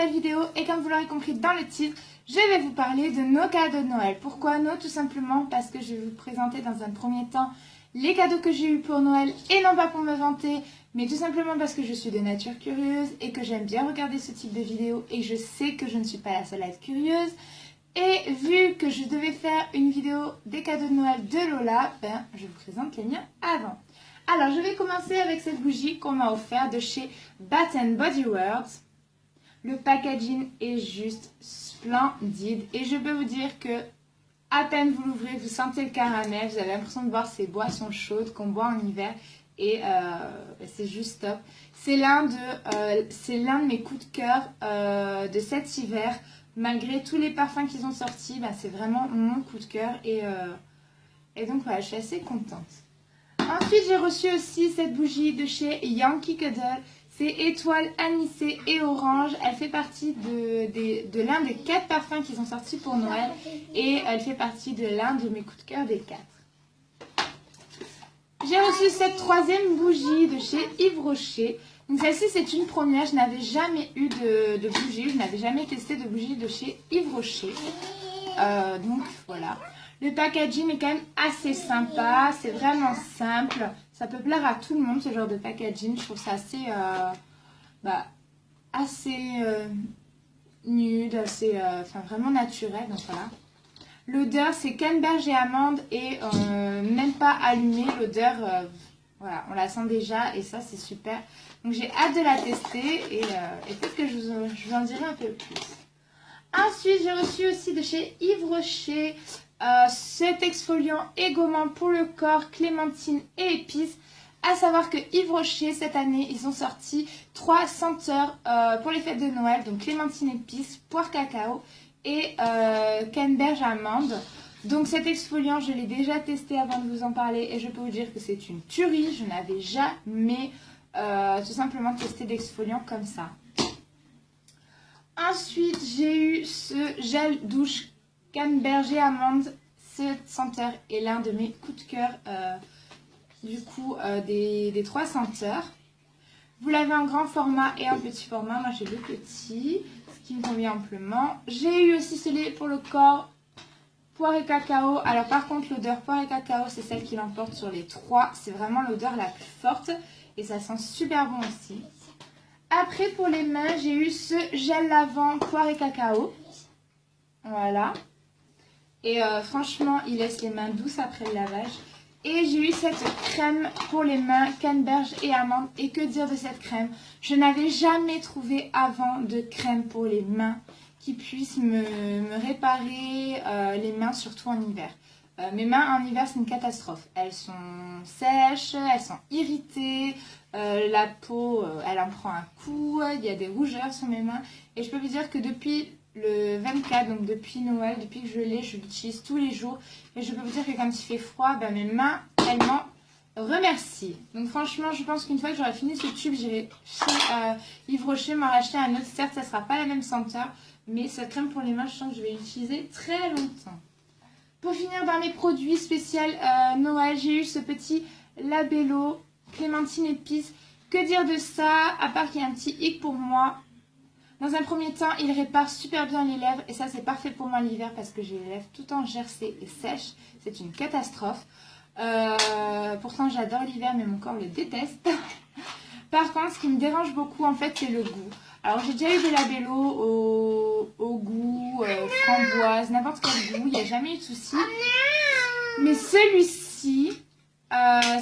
nouvelle vidéo et comme vous l'aurez compris dans le titre, je vais vous parler de nos cadeaux de Noël. Pourquoi nos? Tout simplement parce que je vais vous présenter dans un premier temps les cadeaux que j'ai eus pour Noël et non pas pour me vanter, mais tout simplement parce que je suis de nature curieuse et que j'aime bien regarder ce type de vidéos et je sais que je ne suis pas la seule à être curieuse. Et vu que je devais faire une vidéo des cadeaux de Noël de Lola, je vous présente les miens avant. Alors, je vais commencer avec cette bougie qu'on m'a offerte de chez Bath & Body Works. Le packaging est juste splendide et je peux vous dire que à peine vous l'ouvrez, vous sentez le caramel, vous avez l'impression de boire ces boissons chaudes qu'on boit en hiver et c'est juste top. C'est l'un de mes coups de cœur de cet hiver. Malgré tous les parfums qu'ils ont sortis, c'est vraiment mon coup de cœur et donc voilà, je suis assez contente. Ensuite, j'ai reçu aussi cette bougie de chez Yankee Candle. C'est étoile, anisée et orange. Elle fait partie de l'un des 4 parfums qu'ils ont sortis pour Noël. Et elle fait partie de l'un de mes coups de cœur des 4. J'ai reçu cette 3e bougie de chez Yves Rocher. Donc celle-ci, c'est une première. Je n'avais jamais eu de bougie. Je n'avais jamais testé de bougie de chez Yves Rocher. Donc voilà. Le packaging est quand même assez sympa, c'est vraiment simple. Ça peut plaire à tout le monde ce genre de packaging. Je trouve ça assez nude, assez vraiment naturel. Donc voilà. L'odeur c'est canneberge et amande et même pas allumé. L'odeur, voilà, on la sent déjà et ça c'est super. Donc j'ai hâte de la tester et peut-être que je vous en dirai un peu plus. Ensuite j'ai reçu aussi de chez Yves Rocher cet exfoliant et gommant pour le corps, clémentine et épices. À savoir que Yves Rocher cette année ils ont sorti 3 senteurs pour les fêtes de Noël, donc clémentine épices, poire cacao et canneberge amande. Donc cet exfoliant je l'ai déjà testé avant de vous en parler et je peux vous dire que c'est une tuerie. Je n'avais jamais tout simplement testé d'exfoliant comme ça. Ensuite j'ai eu ce gel douche canneberge et amande. Cette senteur est l'un de mes coups de cœur des 3 senteurs. Vous l'avez en grand format et en petit format. Moi j'ai le petit, ce qui me convient amplement. J'ai eu aussi celui pour le corps, poire et cacao. Alors par contre l'odeur poire et cacao c'est celle qui l'emporte sur les 3. C'est vraiment l'odeur la plus forte et ça sent super bon aussi. Après pour les mains j'ai eu ce gel lavant poire et cacao. Voilà. Et franchement il laisse les mains douces après le lavage. Et j'ai eu cette crème pour les mains canneberge et amande. Et que dire de cette crème? Je n'avais jamais trouvé avant de crème pour les mains qui puisse me réparer les mains, surtout en hiver. Mes mains en hiver c'est une catastrophe. Elles sont sèches, elles sont irritées, la peau elle en prend un coup, il y a des rougeurs sur mes mains. Et je peux vous dire que depuis le 24, donc depuis Noël, depuis que je l'ai, je l'utilise tous les jours. Et je peux vous dire que quand il fait froid, mes mains, elles m'en remercient. Donc franchement, je pense qu'une fois que j'aurai fini ce tube, j'irai chez Yves Rocher m'en racheter un autre. Certes, ça ne sera pas la même senteur, mais cette crème pour les mains, je sens que je vais l'utiliser très longtemps. Pour finir, dans mes produits spéciaux Noël, j'ai eu ce petit labello clémentine épice. Que dire de ça, à part qu'il y a un petit hic pour moi. Dans un premier temps, il répare super bien les lèvres et ça c'est parfait pour moi l'hiver parce que j'ai les lèvres tout en gercées et sèches. C'est une catastrophe. Pourtant j'adore l'hiver mais mon corps le déteste. Par contre, ce qui me dérange beaucoup en fait c'est le goût. Alors j'ai déjà eu des labellos au goût, framboise, n'importe quel goût, il n'y a jamais eu de souci. Mais celui-ci,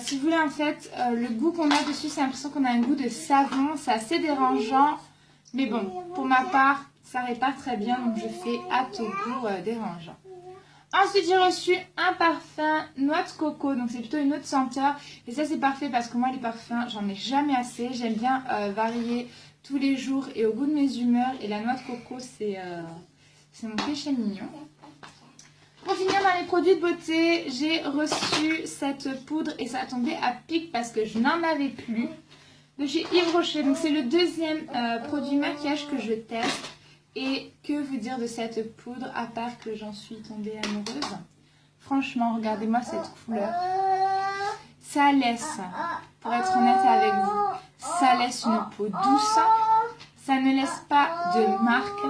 si vous voulez en fait, le goût qu'on a dessus c'est l'impression qu'on a un goût de savon, c'est assez dérangeant. Mais bon, pour ma part, ça répare très bien, donc je fais hâte au goût dérangeant. Ensuite, j'ai reçu un parfum noix de coco, donc c'est plutôt une autre senteur. Et ça, c'est parfait parce que moi, les parfums, j'en ai jamais assez. J'aime bien varier tous les jours et au goût de mes humeurs. Et la noix de coco, c'est mon péché mignon. Pour finir, dans les produits de beauté, j'ai reçu cette poudre et ça a tombé à pic parce que je n'en avais plus. De chez Yves Rocher, donc c'est le 2e produit maquillage que je teste. Et que vous dire de cette poudre à part que j'en suis tombée amoureuse. Franchement, regardez-moi cette couleur. Ça laisse, pour être honnête avec vous, ça laisse une peau douce. Ça ne laisse pas de marque.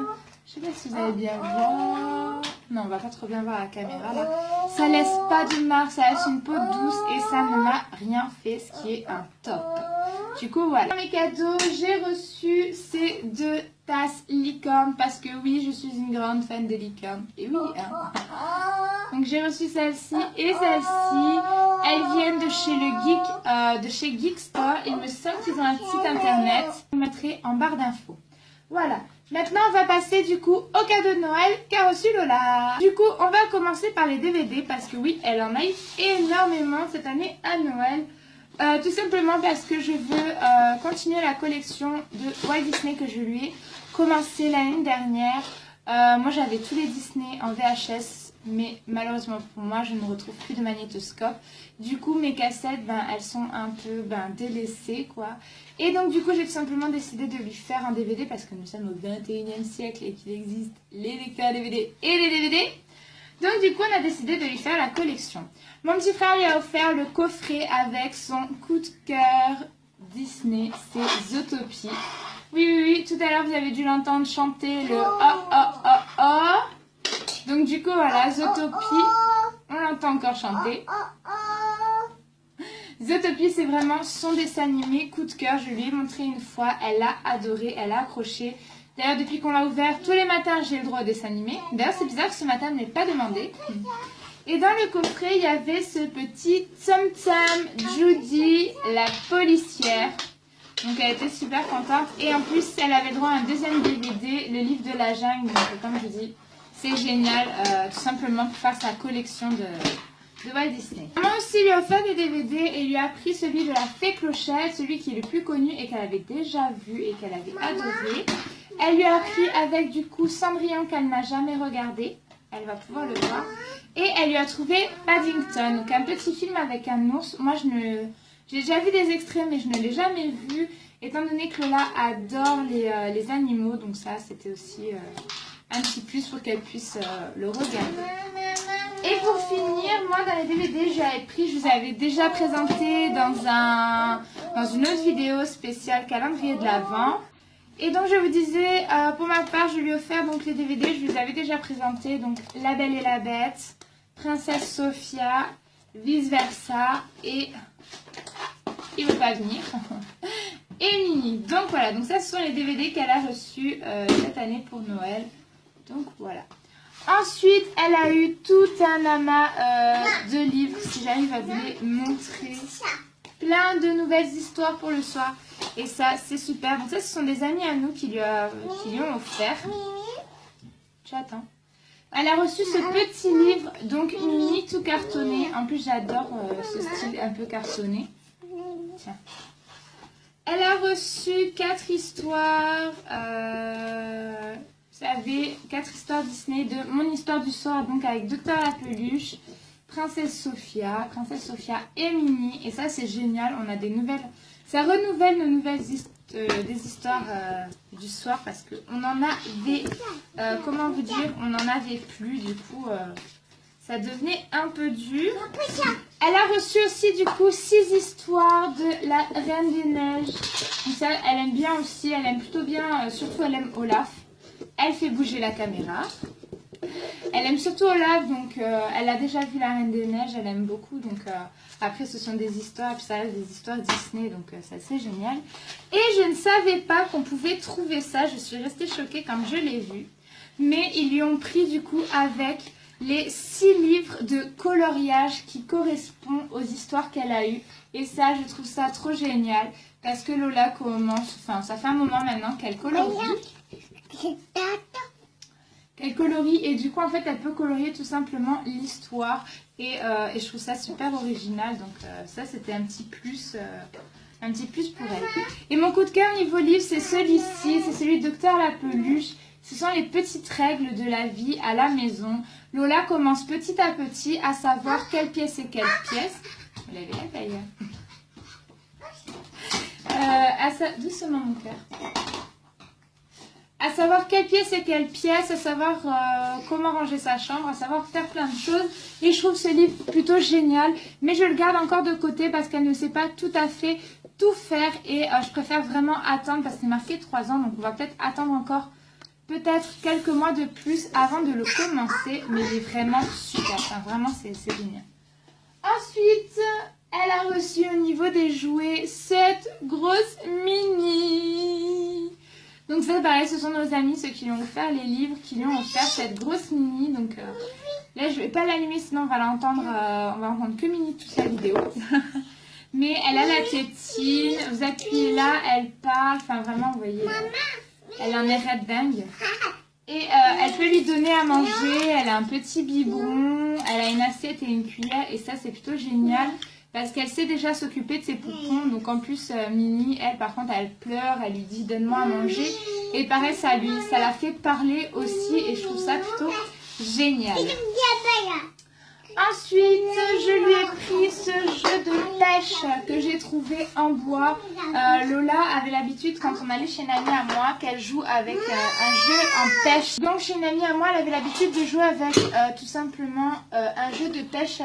Je sais pas si vous allez bien voir. Non, on va pas trop bien voir la caméra là. Ça laisse pas de marque, ça laisse une peau douce et ça ne m'a rien fait, ce qui est un top. Du coup, voilà. Dans mes cadeaux, j'ai reçu ces 2 tasses licorne parce que oui, je suis une grande fan des licornes. Et oui, hein. Donc j'ai reçu celle-ci et celle-ci. Elles viennent de chez le Geek, de chez Geek Store. Il me semble qu'ils ont un site internet. Je le mettrai en barre d'infos. Voilà. Maintenant, on va passer du coup au cadeau de Noël qu'a reçu Lola. Du coup, on va commencer par les DVD parce que oui, elle en a eu énormément cette année à Noël. Tout simplement parce que je veux continuer la collection de Walt Disney que je lui ai commencé l'année dernière. Moi, j'avais tous les Disney en VHS, mais malheureusement pour moi, je ne retrouve plus de magnétoscope. Du coup, mes cassettes, elles sont un peu délaissées, quoi. Et donc, du coup, j'ai tout simplement décidé de lui faire un DVD parce que nous sommes au 21e siècle et qu'il existe les lecteurs DVD et les DVD. Donc, du coup, on a décidé de lui faire la collection. Mon petit frère lui a offert le coffret avec son coup de cœur Disney, c'est Zootopie. Oui, tout à l'heure, vous avez dû l'entendre chanter le « Oh, oh, oh, oh ». Donc, du coup, voilà, Zootopie, on l'entend encore chanter. Zootopie, c'est vraiment son dessin animé coup de cœur. Je lui ai montré une fois, elle l'a adoré, elle a accroché. D'ailleurs, depuis qu'on l'a ouvert, tous les matins, j'ai le droit au dessin animé. D'ailleurs, c'est bizarre que ce matin, ne l'ait pas demandé. Et dans le coffret, il y avait ce petit Tsum Tsum Judy, la policière. Donc, elle était super contente. Et en plus, elle avait le droit à un deuxième DVD, le livre de la jungle. Donc, comme je dis, c'est génial, tout simplement pour faire sa collection de Walt Disney. Maman aussi lui a offert des DVD et lui a pris celui de la Fée Clochette, celui qui est le plus connu et qu'elle avait déjà vu et qu'elle avait adoré. Elle lui a pris avec du coup Cendrillon qu'elle n'a jamais regardé. Elle va pouvoir le voir. Et elle lui a trouvé Paddington, donc un petit film avec un ours. Moi, j'ai déjà vu des extraits, mais je ne l'ai jamais vu, étant donné que Lola adore les animaux. Donc ça, c'était aussi un petit plus pour qu'elle puisse le regarder. Et pour finir, moi dans les DVD, je vous avais déjà présenté dans une autre vidéo spéciale calendrier de l'Avent. Et donc je vous disais, pour ma part, je lui ai offert donc les DVD, je vous avais déjà présenté, donc La Belle et la Bête, Princesse Sophia, Vice Versa et il ne veut pas venir. Et Mini. Donc voilà, donc ça ce sont les DVD qu'elle a reçus cette année pour Noël. Donc voilà. Ensuite, elle a eu tout un amas de livres, si j'arrive à vous les montrer. Plein de nouvelles histoires pour le soir. Et ça, c'est super. Donc ça, ce sont des amis à nous qui lui ont offert. J'attends. Elle a reçu ce petit livre, donc Mini tout cartonné. En plus, j'adore ce style un peu cartonné. Tiens. Elle a reçu 4 histoires. Vous savez, 4 histoires Disney de Mon Histoire du Soir, donc avec Docteur la Peluche, Princesse Sophia et Mini. Et ça, c'est génial. On a des nouvelles. Ça renouvelle nos nouvelles des histoires du soir parce qu'on en avait, comment vous dire, on n'en avait plus. Du coup, ça devenait un peu dur. Elle a reçu aussi, du coup, 6 histoires de la Reine des Neiges. Donc ça, elle aime bien aussi. Elle aime plutôt bien, surtout elle aime Olaf. Elle fait bouger la caméra. Elle aime surtout Olaf, donc elle a déjà vu la Reine des Neiges, elle aime beaucoup. Donc après, ce sont des histoires, puis ça reste des histoires Disney, donc ça c'est génial. Et je ne savais pas qu'on pouvait trouver ça, je suis restée choquée quand je l'ai vu. Mais ils lui ont pris du coup avec les 6 livres de coloriage qui correspondent aux histoires qu'elle a eues. Et ça, je trouve ça trop génial, parce que Lola commence, enfin ça fait un moment maintenant qu'elle colorie. Elle colorie et du coup en fait elle peut colorier tout simplement l'histoire et je trouve ça super original, donc ça c'était un petit plus pour elle. Et mon coup de cœur niveau livre, c'est celui-ci, c'est celui de Docteur la Peluche. Ce sont les petites règles de la vie à la maison. Lola commence petit à petit à savoir quelle pièce est quelle pièce. Vous l'avez là d'ailleurs. Doucement mon cœur. À savoir quelle pièce est quelle pièce, à savoir comment ranger sa chambre, à savoir faire plein de choses. Et je trouve ce livre plutôt génial, mais je le garde encore de côté parce qu'elle ne sait pas tout à fait tout faire et je préfère vraiment attendre parce que c'est marqué 3 ans, donc on va peut-être attendre encore peut-être quelques mois de plus avant de le commencer, mais il est vraiment super, enfin, vraiment c'est génial. Ensuite, elle a reçu au niveau des jouets cette grosse mini. Donc ça pareil, ce sont nos amis, ceux qui lui ont offert les livres, qui lui ont offert cette grosse mini. Donc là je vais pas l'allumer sinon on va l'entendre, on va entendre que Mini toute la vidéo. Mais elle a la tétine, vous appuyez là, elle parle, enfin vraiment vous voyez, elle en est red dingue. Et elle peut lui donner à manger, elle a un petit biberon, elle a une assiette et une cuillère et ça c'est plutôt génial. Parce qu'elle sait déjà s'occuper de ses poupons. Donc en plus, Mini, elle par contre, elle pleure, elle lui dit donne-moi à manger. Et pareil, ça la fait parler aussi et je trouve ça plutôt génial. Ensuite, je lui ai pris ce jeu de pêche que j'ai trouvé en bois. Lola avait l'habitude, quand on allait chez une amie à moi, qu'elle joue avec un jeu en pêche. Donc chez une amie à moi, elle avait l'habitude de jouer avec tout simplement un jeu de pêche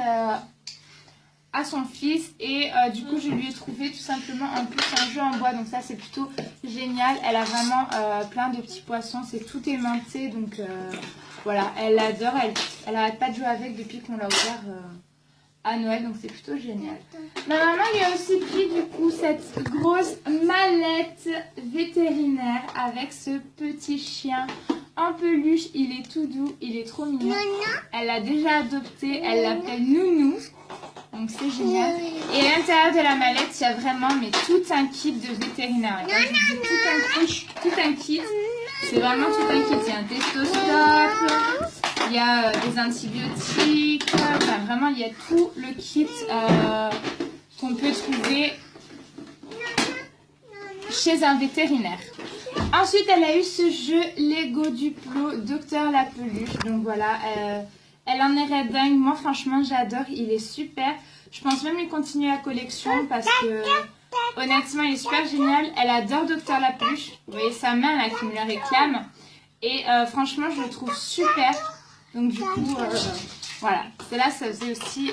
à son fils et du coup je lui ai trouvé tout simplement en plus un jeu en bois, donc ça c'est plutôt génial. Elle a vraiment plein de petits poissons, c'est tout aimanté, donc voilà, elle adore, elle arrête pas de jouer avec depuis qu'on l'a ouvert à Noël, donc c'est plutôt génial. Ma maman lui a aussi pris du coup cette grosse mallette vétérinaire avec ce petit chien en peluche, il est tout doux, il est trop mignon. Elle l'a déjà adopté, elle l'appelle Nounou. Donc c'est génial. Et à l'intérieur de la mallette, il y a vraiment tout un kit de vétérinaire. Quand je dis tout un kit, c'est vraiment tout un kit. Il y a un testostop, il y a des antibiotiques, enfin vraiment il y a tout le kit qu'on peut trouver chez un vétérinaire. Ensuite, elle a eu ce jeu Lego Duplo Docteur la peluche. Donc voilà, elle en est red dingue. Moi, franchement, j'adore. Il est super. Je pense même lui continuer la collection parce que, honnêtement, il est super génial. Elle adore Docteur la peluche. Vous voyez sa main là qui me le réclame. Et franchement, je le trouve super. Donc du coup, voilà. Celle-là, ça faisait aussi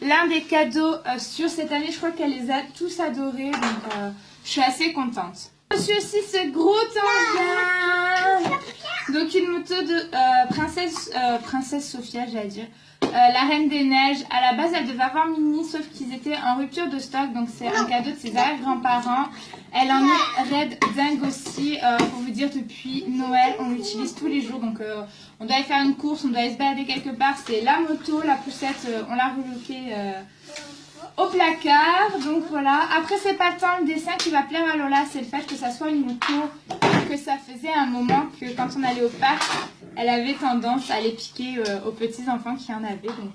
l'un des cadeaux sur cette année. Je crois qu'elle les a tous adorés. Donc je suis assez contente. J'ai reçu aussi ce gros tangien. Donc une moto de princesse Sophia, j'allais dire. La Reine des Neiges. À la base, elle devait avoir Mini, sauf qu'ils étaient en rupture de stock. Donc c'est un cadeau de ses arrière-grands-parents. Elle en est red dingue aussi. Pour vous dire, depuis Noël, on l'utilise tous les jours. Donc on doit aller faire une course, on doit aller se balader quelque part. C'est la moto, la poussette, on l'a relookée au placard. Donc voilà. Après, c'est pas tant le dessin qui va plaire à Lola, c'est le fait que ça soit une moto, que ça faisait un moment que quand on allait au parc, elle avait tendance à les piquer aux petits enfants qui en avaient. Donc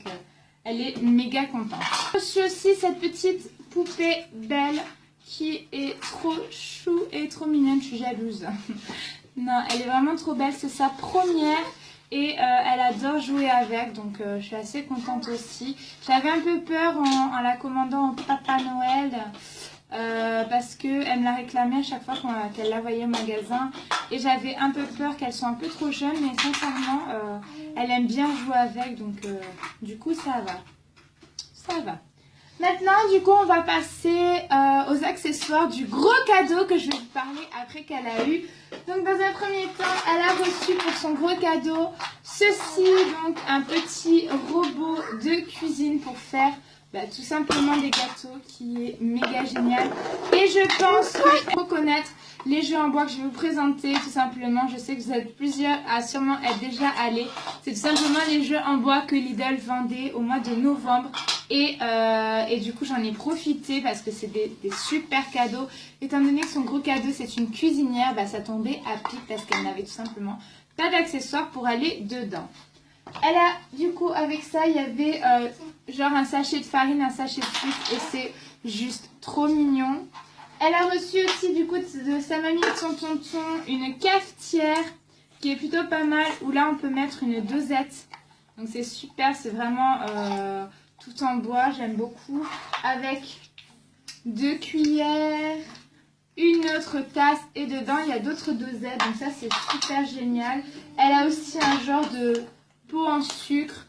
elle est méga contente. J'ai reçu aussi cette petite poupée belle qui est trop chou et trop mignonne. Je suis jalouse. Non, elle est vraiment trop belle. C'est sa première. Et elle adore jouer avec, donc je suis assez contente aussi. J'avais un peu peur en la commandant au Papa Noël parce qu'elle me la réclamait à chaque fois qu'elle la voyait au magasin. Et j'avais un peu peur qu'elle soit un peu trop jeune, mais sincèrement, elle aime bien jouer avec, donc du coup ça va. Ça va. Maintenant, du coup, on va passer aux accessoires du gros cadeau que je vais vous parler après qu'elle a eu. Donc, dans un premier temps, elle a reçu pour son gros cadeau ceci, donc un petit robot de cuisine pour faire tout simplement des gâteaux, qui est méga génial. Et je pense qu'il faut connaître les jeux en bois que je vais vous présenter, tout simplement. Je sais que vous êtes plusieurs à sûrement être déjà allés. C'est tout simplement les jeux en bois que Lidl vendait au mois de novembre. Et du coup, j'en ai profité parce que c'est des super cadeaux. Étant donné que son gros cadeau, c'est une cuisinière, ça tombait à pic parce qu'elle n'avait tout simplement pas d'accessoires pour aller dedans. Elle a, du coup, avec ça, il y avait genre un sachet de farine, un sachet de sucre et c'est juste trop mignon. Elle a reçu aussi, du coup, de sa mamie et de son tonton, une cafetière qui est plutôt pas mal, où là, on peut mettre une dosette. Donc, c'est super, c'est vraiment tout en bois, j'aime beaucoup. Avec 2 cuillères, une autre tasse et dedans, il y a d'autres dosettes. Donc, ça, c'est super génial. Elle a aussi un genre de pot en sucre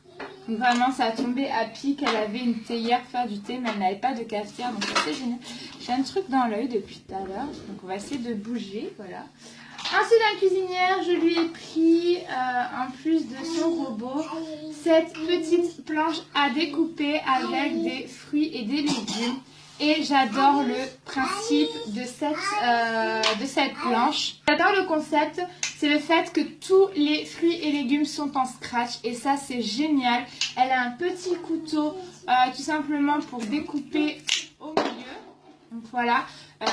Donc vraiment ça a tombé à pic. Elle avait une théière pour faire du thé mais elle n'avait pas de cafetière, donc c'est génial. J'ai un truc dans l'œil depuis tout à l'heure, donc on va essayer de bouger, voilà. Ensuite dans la cuisinière, je lui ai pris en plus de son robot cette petite planche à découper avec des fruits et des légumes. Et j'adore le principe de cette planche. J'adore le concept, c'est le fait que tous les fruits et légumes sont en scratch. Et ça, c'est génial. Elle a un petit couteau tout simplement pour découper au milieu. Donc voilà,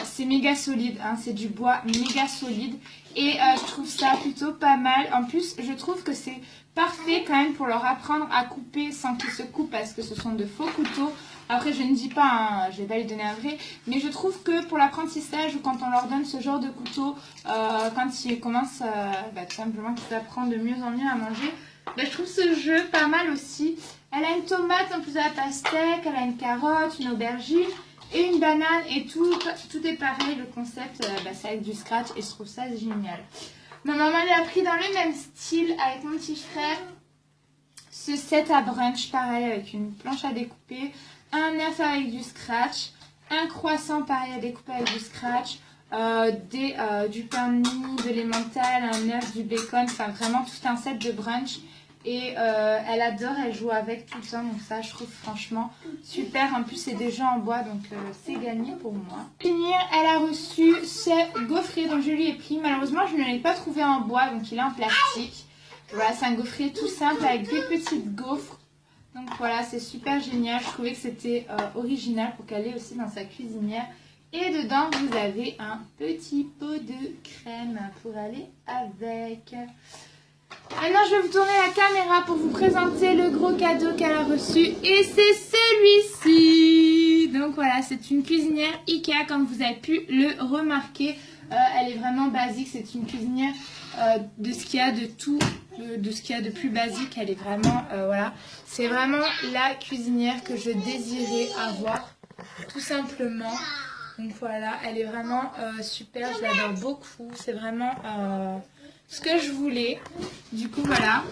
c'est méga solide, hein, c'est du bois méga solide. Et je trouve ça plutôt pas mal. En plus, je trouve que c'est parfait quand même pour leur apprendre à couper sans qu'ils se coupent parce que ce sont de faux couteaux. Après, je ne dis pas, hein, je vais pas lui donner un vrai, mais je trouve que pour l'apprentissage ou quand on leur donne ce genre de couteau, quand ils commencent tout simplement qu'ils apprennent de mieux en mieux à manger, je trouve ce jeu pas mal aussi. Elle a une tomate en plus de la pastèque, elle a une carotte, une aubergine et une banane et tout est pareil. Le concept, c'est avec du scratch et je trouve ça génial. Ma maman l'a pris dans le même style avec mon petit frère. Ce set à brunch, pareil, avec une planche à découper, un œuf avec du scratch, un croissant pareil à découper avec du scratch, du pain de mie, de l'emmental, un œuf, du bacon, enfin vraiment tout un set de brunch. Et elle adore, elle joue avec tout le temps, donc ça je trouve franchement super. En plus c'est des jeux en bois, donc c'est gagné pour moi. Pour finir, elle a reçu ce gaufrier dont je lui ai pris. Malheureusement je ne l'ai pas trouvé en bois, donc il est en plastique. Voilà, c'est un gaufrier tout simple avec des petites gaufres. Donc voilà, c'est super génial. Je trouvais que c'était original pour qu'elle ait aussi dans sa cuisinière. Et dedans, vous avez un petit pot de crème pour aller avec. Maintenant, je vais vous tourner la caméra pour vous présenter le gros cadeau qu'elle a reçu. Et c'est celui-ci. Donc voilà, c'est une cuisinière Ikea, comme vous avez pu le remarquer. Elle est vraiment basique. C'est une cuisinière de ce qu'il y a de tout, de ce qu'il y a de plus basique. Elle est vraiment, voilà. C'est vraiment la cuisinière que je désirais avoir, tout simplement. Donc voilà, elle est vraiment super. Je l'adore beaucoup. C'est vraiment ce que je voulais. Du coup, voilà.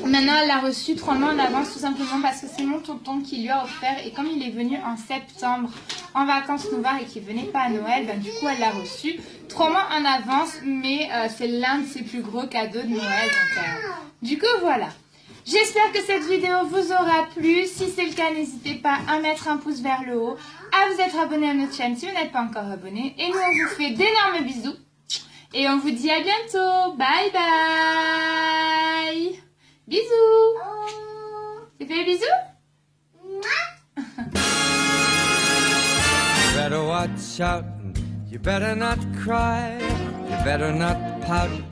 Maintenant, elle l'a reçu 3 mois en avance, tout simplement parce que c'est mon tonton qui lui a offert. Et comme il est venu en septembre en vacances nouvelles et qu'il ne venait pas à Noël, du coup, elle l'a reçu 3 mois en avance. Mais c'est l'un de ses plus gros cadeaux de Noël. Donc, du coup, voilà. J'espère que cette vidéo vous aura plu. Si c'est le cas, n'hésitez pas à mettre un pouce vers le haut, à vous être abonné à notre chaîne si vous n'êtes pas encore abonné. Et nous, on vous fait d'énormes bisous. Et on vous dit à bientôt. Bye bye. Bisous. Tu fais bisous? You better watch out. You better not cry. You better not pout.